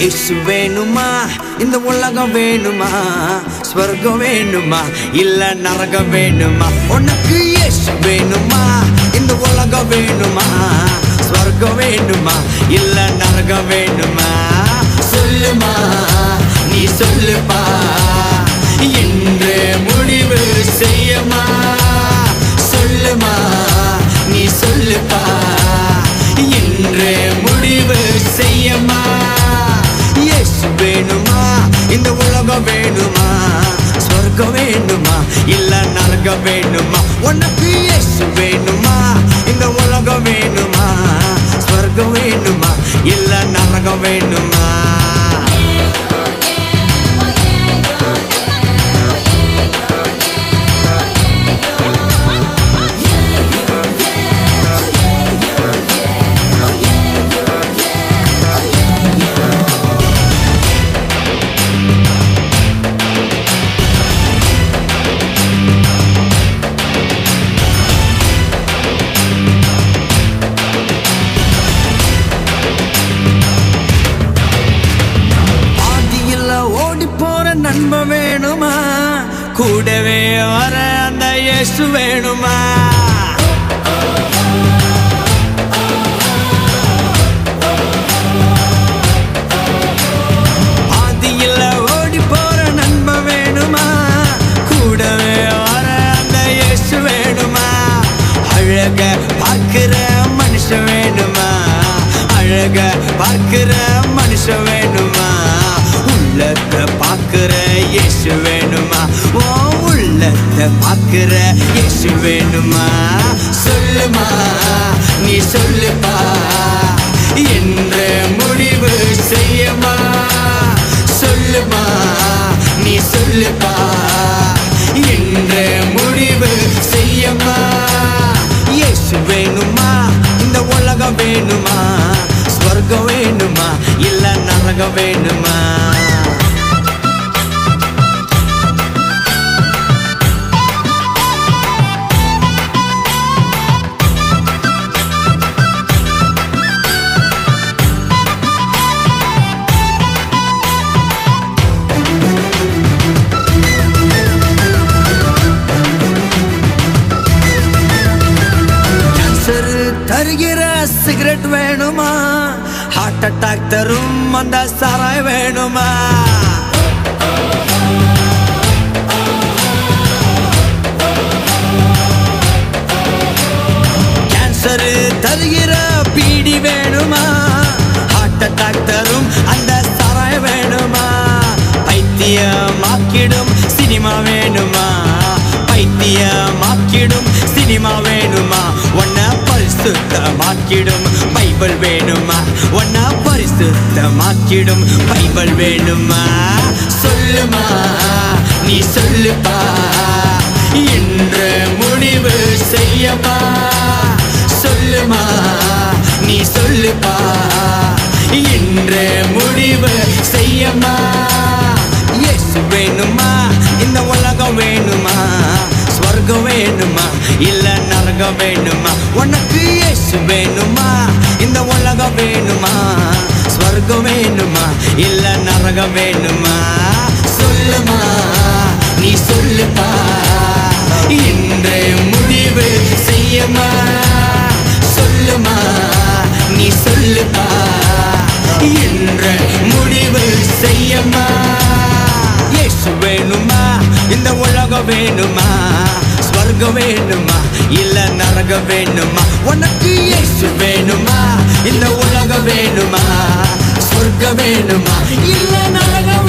இயேசு வேணுமா இந்த உலகம் வேணுமா ஸ்வர்க்கம் வேணுமா இல்ல நரகம் வேணுமா உனக்கு இயேசு வேணுமா இந்த உலகம் வேணுமா ஸ்வர்க்கம் வேணுமா இல்ல நரகம் வேணுமா சொல்லுமா நீ சொல்லுப்பா என்று முடிவு செய்யமா சொல்லுமா நீ சொல்லுப்பா என்று முடிவு செய்யமா இயேசு வேணுமா இந்த உலகம் வேணுமா ஸ்வர்க்கம் வேணுமா இல்ல நரகம் வேணுமா உனக்கு இயேசு வேணுமா இந்த உலகம் வேணுமா ஸ்வர்க்கம் வேணுமா இல்ல நரகம் வேணுமா நண்ப வேணுமா கூடவே வர அந்த இயேசு வேணுமா ஆதியில ஓடி போற நண்ப வேணுமா கூடவே வர அந்த இயேசு வேணுமா அழக பார்க்கிற மனுஷன் வேணுமா அழக பார்க்கிற மனுஷன் வேணுமா உள்ளத்தை பார்க்கிற இயேசு வேணுமா ஓ உள்ளத்தை பார்க்கிற இயேசு வேணுமா சொல்லுமா நீ சொல்லுப்பா என்று முடிவு செய்யமா சொல்லுமா நீ சொல்லுப்பா என்று முடிவு செய்யமா இயேசு வேணுமா இந்த உலகம் வேணுமா ஸ்வர்க்கம் வேணுமா இல்ல நரகம் வேணுமா தருகிற சிகரெட் வேணுமா ஹார்ட் அட்டாக் தரும் அந்த சாராய் வேணுமா கேன்சர் தருகிற பீடி வேணுமா ஹார்ட் அட்டாக் தரும் அந்த சாராய் வேணுமா பைத்தியமாக்கிடும் சினிமா வேணுமா பைத்தியமாக்கிடும் சினிமா வேணுமா உன்ன பரிசுத்தமாக்கிடும் பைபிள் வேணுமா உன்ன பரிசுத்தமாக்கிடும் பைபிள் வேணுமா சொல்லுமா நீ சொல்லுப்பா என்று முடிவு செய்யமா சொல்லுமா நீ சொல்லுப்பா என்று முடிவு செய்யமா இயேசு வேணுமா இந்த உலகம் வேணுமா ஸ்வர்க்கம் வேணுமா இல்ல நரகம் வேணுமா உனக்கு இயேசு வேணுமா இந்த உலகம் வேணுமா ஸ்வர்க்கம் வேணுமா இல்ல நரகம் வேணுமா சொல்லுமா நீ சொல்லுப்பா என்று முடிவு செய்யமா சொல்லுமா நீ சொல்லுப்பா என்று முடிவு செய்யமா இயேசு வேணுமா இந்த உலகம் வேணுமா ஸ்வர்க்கம் வேணுமா இல்ல நரகம் வேணுமா உனக்கு இயேசு வேணுமா இந்த உலகம் வேணுமா ஸ்வர்க்கம் வேணுமா இல்ல நரகம்